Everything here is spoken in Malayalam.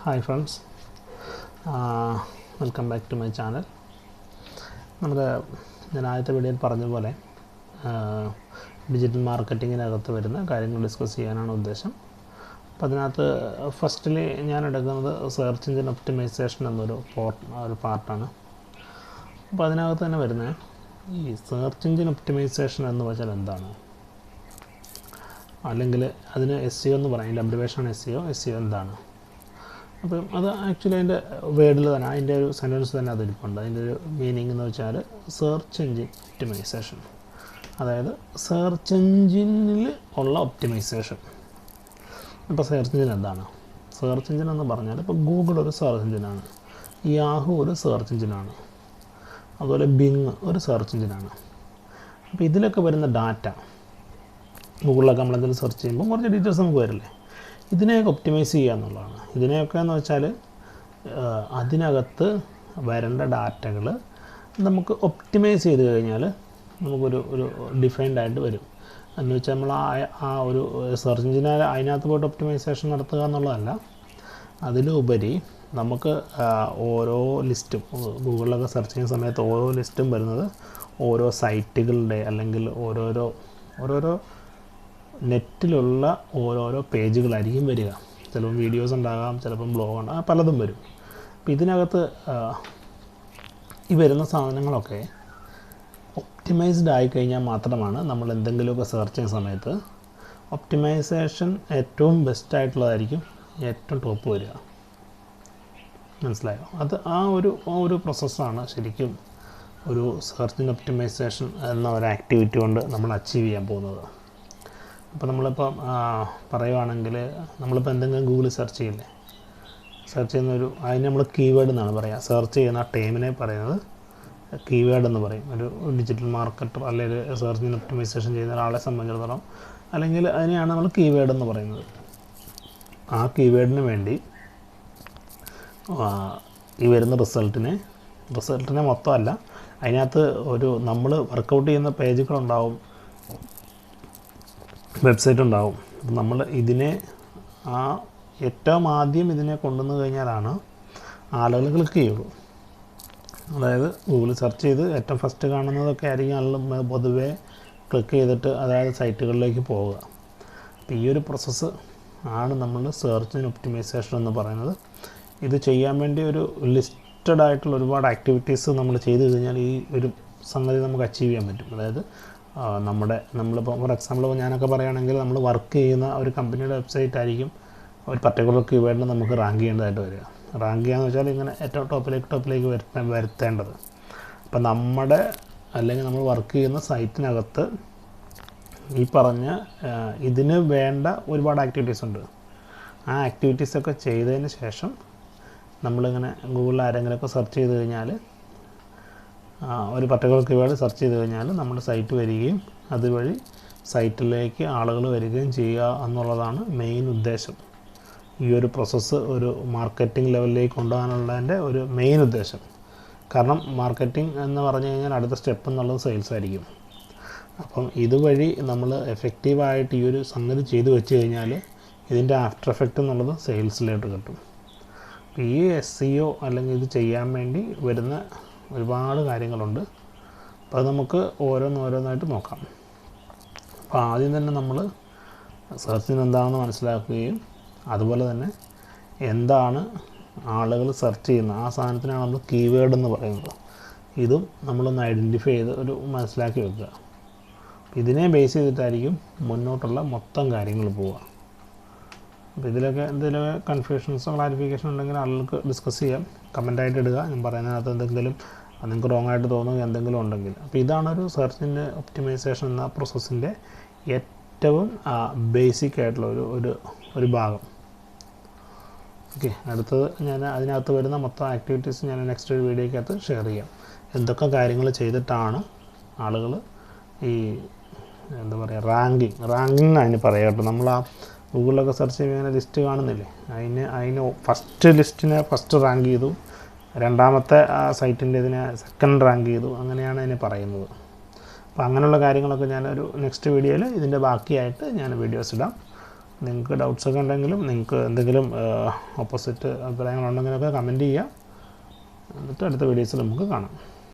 Hi friends, welcome back to my channel. ഞാൻ ആദ്യത്തെ വീഡിയോയിൽ പറഞ്ഞ പോലെ ഡിജിറ്റൽ മാർക്കറ്റിങ്ങിനകത്ത് വരുന്ന കാര്യങ്ങൾ ഡിസ്കസ് ചെയ്യാനാണ് ഉദ്ദേശം. അപ്പോൾ അതിനകത്ത് ഫസ്റ്റിൽ ഞാൻ എടുക്കുന്നത് സെർച്ച് എഞ്ചിൻ ഒപ്റ്റിമൈസേഷൻ എന്നൊരു പാർട്ടാണ്. അപ്പോൾ അതിനകത്ത് തന്നെ വരുന്ന ഈ സെർച്ച് എഞ്ചിൻ ഒപ്റ്റിമൈസേഷൻ എന്ന് വെച്ചാൽ എന്താണ്, അല്ലെങ്കിൽ അതിന് SEO എന്ന് പറയും. അതിൻ്റെ അബ്രിവേഷനാണ് SEO എന്താണ്. അപ്പം അത് ആക്ച്വലി അതിൻ്റെ വേർഡിൽ തന്നെ അതിൻ്റെ ഒരു സെൻറ്റൻസ് തന്നെ അതിരിപ്പുണ്ട്. അതിൻ്റെ ഒരു മീനിങ് എന്ന് വെച്ചാൽ സെർച്ച് എഞ്ചിൻ ഒപ്റ്റിമൈസേഷൻ, അതായത് സെർച്ച് എഞ്ചിനിൽ ഉള്ള ഒപ്റ്റിമൈസേഷൻ. ഇപ്പോൾ സെർച്ച് എഞ്ചിൻ എന്താണ്? സെർച്ച് എഞ്ചിൻ എന്ന് പറഞ്ഞാൽ ഇപ്പോൾ ഗൂഗിൾ ഒരു സെർച്ച് എഞ്ചിനാണ്, യാഹു ഒരു സെർച്ച് എഞ്ചിനാണ്, അതുപോലെ ബിങ് ഒരു സെർച്ച് എഞ്ചിനാണ്. അപ്പോൾ ഇതിലൊക്കെ വരുന്ന ഡാറ്റ ഗൂഗിളിലൊക്കെ നമ്മളെന്തെങ്കിലും സെർച്ച് ചെയ്യുമ്പോൾ കുറച്ച് ഡീറ്റെയിൽസ് നമുക്ക് വരില്ലേ, ഇതിനെയൊക്കെ ഒപ്റ്റിമൈസ് ചെയ്യുക എന്നുള്ളതാണ്. ഇതിനെയൊക്കെ എന്ന് വെച്ചാൽ അതിനകത്ത് വരേണ്ട ഡാറ്റകൾ നമുക്ക് ഒപ്റ്റിമൈസ് ചെയ്ത് കഴിഞ്ഞാൽ നമുക്കൊരു ഡിഫൈൻഡ് ആയിട്ട് വരും. എന്ന് വെച്ചാൽ നമ്മൾ ആ ഒരു സെർച്ച് എഞ്ചിനെ അതിനകത്ത് പോയിട്ട് ഒപ്റ്റിമൈസേഷൻ നടത്തുക എന്നുള്ളതല്ല, അതിലുപരി നമുക്ക് ഓരോ ലിസ്റ്റും ഗൂഗിളിലൊക്കെ സെർച്ച് ചെയ്യുന്ന സമയത്ത് ഓരോ ലിസ്റ്റും വരുന്നത് ഓരോ സൈറ്റുകളുടെ അല്ലെങ്കിൽ ഓരോരോ നെറ്റിലുള്ള ഓരോരോ പേജുകളായിരിക്കും വരിക. ചിലപ്പം വീഡിയോസ് ഉണ്ടാകാം, ചിലപ്പം ബ്ലോഗ് ഉണ്ടാകാം, പലതും വരും. അപ്പോൾ ഇതിനകത്ത് ഈ വരുന്ന സാധനങ്ങളൊക്കെ ഒപ്റ്റിമൈസ്ഡ് ആയിക്കഴിഞ്ഞാൽ മാത്രമാണ് നമ്മൾ എന്തെങ്കിലുമൊക്കെ സെർച്ച് ചെയ്യുന്ന സമയത്ത് ഒപ്റ്റിമൈസേഷൻ ഏറ്റവും ബെസ്റ്റായിട്ടുള്ളതായിരിക്കും ഏറ്റവും ടോപ്പ് വരിക. മനസ്സിലായോ? അത് ആ ഒരു പ്രോസസ്സാണ് ശരിക്കും ഒരു സെർച്ച് ഒപ്റ്റിമൈസേഷൻ എന്ന ഒരു ആക്ടിവിറ്റി കൊണ്ട് നമ്മൾ അച്ചീവ് ചെയ്യാൻ പോകുന്നത്. അപ്പോൾ നമ്മളിപ്പം പറയുവാണെങ്കിൽ നമ്മളിപ്പോൾ എന്തെങ്കിലും ഗൂഗിളിൽ സെർച്ച് ചെയ്യില്ലേ, സെർച്ച് അതിന് നമ്മൾ കീവേഡ് എന്നാണ് പറയുക. സെർച്ച് ചെയ്യുന്ന ആ ടൈമിനെ പറയുന്നത് കീവേഡ് എന്ന് പറയും. ഒരു ഡിജിറ്റൽ മാർക്കറ്റർ അല്ലെങ്കിൽ സെർച്ച് എഞ്ചിൻ ഒപ്റ്റിമൈസേഷൻ ചെയ്യുന്ന ഒരാളെ സംബന്ധിച്ചിടത്തോളം അല്ലെങ്കിൽ അതിനെയാണ് നമ്മൾ കീവേഡ് എന്ന് പറയുന്നത്. ആ കീവേഡിന് വേണ്ടി ഈ വരുന്ന റിസൾട്ടിനെ മൊത്തമല്ല, അതിനകത്ത് നമ്മൾ വർക്കൗട്ട് ചെയ്യുന്ന പേജുകളുണ്ടാവും, വെബ്സൈറ്റ് ഉണ്ടാവും. നമ്മൾ ഇതിനെ ഏറ്റവും ആദ്യം ഇതിനെ കൊണ്ടുവന്ന് കഴിഞ്ഞാലാണ് ആളുകൾ ക്ലിക്ക് ചെയ്യുള്ളൂ. അതായത് ഗൂഗിളിൽ സെർച്ച് ചെയ്ത് ഏറ്റവും ഫസ്റ്റ് കാണുന്നതൊക്കെ ആയിരിക്കും ആളുകൾ പൊതുവേ ക്ലിക്ക് ചെയ്തിട്ട് അതായത് സൈറ്റുകളിലേക്ക് പോവുക. അപ്പോൾ ഈ ഒരു പ്രോസസ്സ് ആണ് നമ്മൾ സെർച്ച് എഞ്ചിൻ ഒപ്റ്റിമൈസേഷൻ എന്ന് പറയുന്നത്. ഇത് ചെയ്യാൻ വേണ്ടി ഒരു ലിസ്റ്റഡ് ആയിട്ടുള്ള ഒരുപാട് ആക്ടിവിറ്റീസ് നമ്മൾ ചെയ്ത് കഴിഞ്ഞാൽ ഈ ഒരു സംഗതി നമുക്ക് അച്ചീവ് ചെയ്യാൻ പറ്റും. അതായത് നമ്മളിപ്പോൾ ഫോർ എക്സാമ്പിൾ ഞാനൊക്കെ പറയുകയാണെങ്കിൽ നമ്മൾ വർക്ക് ചെയ്യുന്ന ഒരു കമ്പനിയുടെ വെബ്സൈറ്റ് ആയിരിക്കും ഒരു പർട്ടിക്കുലർ കീവേഡിന് നമുക്ക് റാങ്ക് ചെയ്യേണ്ടതായിട്ട് വരിക. റാങ്ക് ചെയ്യുകയെന്ന് വെച്ചാൽ ഇങ്ങനെ ഏറ്റവും ടോപ്പിലേക്ക് വരുത്തേണ്ടത്. അപ്പം അല്ലെങ്കിൽ നമ്മൾ വർക്ക് ചെയ്യുന്ന സൈറ്റിനകത്ത് ഈ പറഞ്ഞ ഇതിന് വേണ്ട ഒരുപാട് ആക്ടിവിറ്റീസ് ഉണ്ട്. ആ ആക്ടിവിറ്റീസൊക്കെ ചെയ്തതിന് ശേഷം നമ്മളിങ്ങനെ ഗൂഗിളിൽ ആരെങ്കിലുമൊക്കെ സെർച്ച് ചെയ്ത് കഴിഞ്ഞാൽ ഒരു പർട്ടിക്കുലർ കീവേഡ് സെർച്ച് ചെയ്ത് കഴിഞ്ഞാൽ നമ്മുടെ സൈറ്റ് വരികയും അതുവഴി സൈറ്റിലേക്ക് ആളുകൾ വരികയും ചെയ്യുക എന്നുള്ളതാണ് മെയിൻ ഉദ്ദേശം. ഈ ഒരു പ്രോസസ്സ് ഒരു മാർക്കറ്റിംഗ് ലെവലിലേക്ക് കൊണ്ടുപോകാനുള്ളതിൻ്റെ ഒരു മെയിൻ ഉദ്ദേശം. കാരണം മാർക്കറ്റിംഗ് എന്ന് പറഞ്ഞു കഴിഞ്ഞാൽ അടുത്ത സ്റ്റെപ്പ് എന്നുള്ളത് സെയിൽസ് ആയിരിക്കും. അപ്പം ഇതുവഴി നമ്മൾ എഫക്റ്റീവായിട്ട് ഈ ഒരു സംഗതി ചെയ്തു വെച്ച് കഴിഞ്ഞാൽ ഇതിൻ്റെ ആഫ്റ്റർ എഫക്റ്റ് എന്നുള്ളത് സെയിൽസിലോട്ട് കിട്ടും. ഈ SEO അല്ലെങ്കിൽ ഇത് ചെയ്യാൻ വേണ്ടി വരുന്ന ഒരുപാട് കാര്യങ്ങളുണ്ട്. അപ്പോൾ അത് നമുക്ക് ഓരോന്നായിട്ട് നോക്കാം. അപ്പോൾ ആദ്യം തന്നെ നമ്മൾ സെർച്ചിന് എന്താണെന്ന് മനസ്സിലാക്കുകയും അതുപോലെ തന്നെ എന്താണ് ആളുകൾ സെർച്ച് ചെയ്യുന്നത്, ആ സാധനത്തിനാണ് നമ്മൾ കീവേഡ് എന്ന് പറയുന്നത്. ഇതും നമ്മളൊന്ന് ഐഡൻറ്റിഫൈ ചെയ്ത് മനസ്സിലാക്കി വെക്കുക. ഇതിനെ ബേസ് ചെയ്തിട്ടായിരിക്കും മുന്നോട്ടുള്ള മൊത്തം കാര്യങ്ങൾ പോവുക. അപ്പോൾ ഇതിലൊക്കെ എന്തെങ്കിലുമൊക്കെ കൺഫ്യൂഷൻസോ ക്ലാരിഫിക്കേഷൻ ഉണ്ടെങ്കിൽ ആളുകൾക്ക് ഡിസ്കസ് ചെയ്യാം, കമൻറ്റായിട്ട് ഇടുക. ഞാൻ പറയുന്നതിനകത്ത് എന്തെങ്കിലും നിങ്ങൾക്ക് റോങ് ആയിട്ട് തോന്നുക എന്തെങ്കിലും ഉണ്ടെങ്കിൽ. അപ്പോൾ ഇതാണൊരു സെർച്ചിൻ്റെ ഒപ്റ്റിമൈസേഷൻ എന്ന പ്രോസസ്സിൻ്റെ ഏറ്റവും ബേസിക് ആയിട്ടുള്ള ഒരു ഭാഗം. ഓക്കെ, അടുത്തത് ഞാൻ അതിനകത്ത് വരുന്ന മൊത്തം ആക്ടിവിറ്റീസ് ഞാൻ നെക്സ്റ്റ് ഒരു വീഡിയോയ്ക്കകത്ത് ഷെയർ ചെയ്യാം. എന്തൊക്കെ കാര്യങ്ങൾ ചെയ്തിട്ടാണ് ആളുകൾ ഈ എന്താ പറയുക റാങ്കിങ് അതിന് പറയാം കേട്ടോ. നമ്മൾ ആ ഗൂഗിളിലൊക്കെ സെർച്ച് ചെയ്യുമ്പോൾ ലിസ്റ്റ് കാണുന്നില്ലേ, അതിന് ഫസ്റ്റ് ലിസ്റ്റിനെ ഫസ്റ്റ് റാങ്ക് ചെയ്തു, രണ്ടാമത്തെ സൈറ്റിൻ്റെ ഇതിനെ സെക്കൻഡ് റാങ്ക് ചെയ്തു, അങ്ങനെയാണ് അതിനെ പറയുന്നത്. അപ്പോൾ അങ്ങനെയുള്ള കാര്യങ്ങളൊക്കെ ഞാനൊരു നെക്സ്റ്റ് വീഡിയോയിൽ ഇതിൻ്റെ ബാക്കിയായിട്ട് ഞാൻ വീഡിയോസ് ഇടാം. നിങ്ങൾക്ക് ഡൗട്ട്സൊക്കെ ഉണ്ടെങ്കിലും നിങ്ങൾക്ക് എന്തെങ്കിലും ഓപ്പോസിറ്റ് അഭിപ്രായങ്ങളുണ്ടെങ്കിലൊക്കെ കമൻറ്റ് ചെയ്യുക. എന്നിട്ട് അടുത്ത വീഡിയോസിൽ നമുക്ക് കാണാം.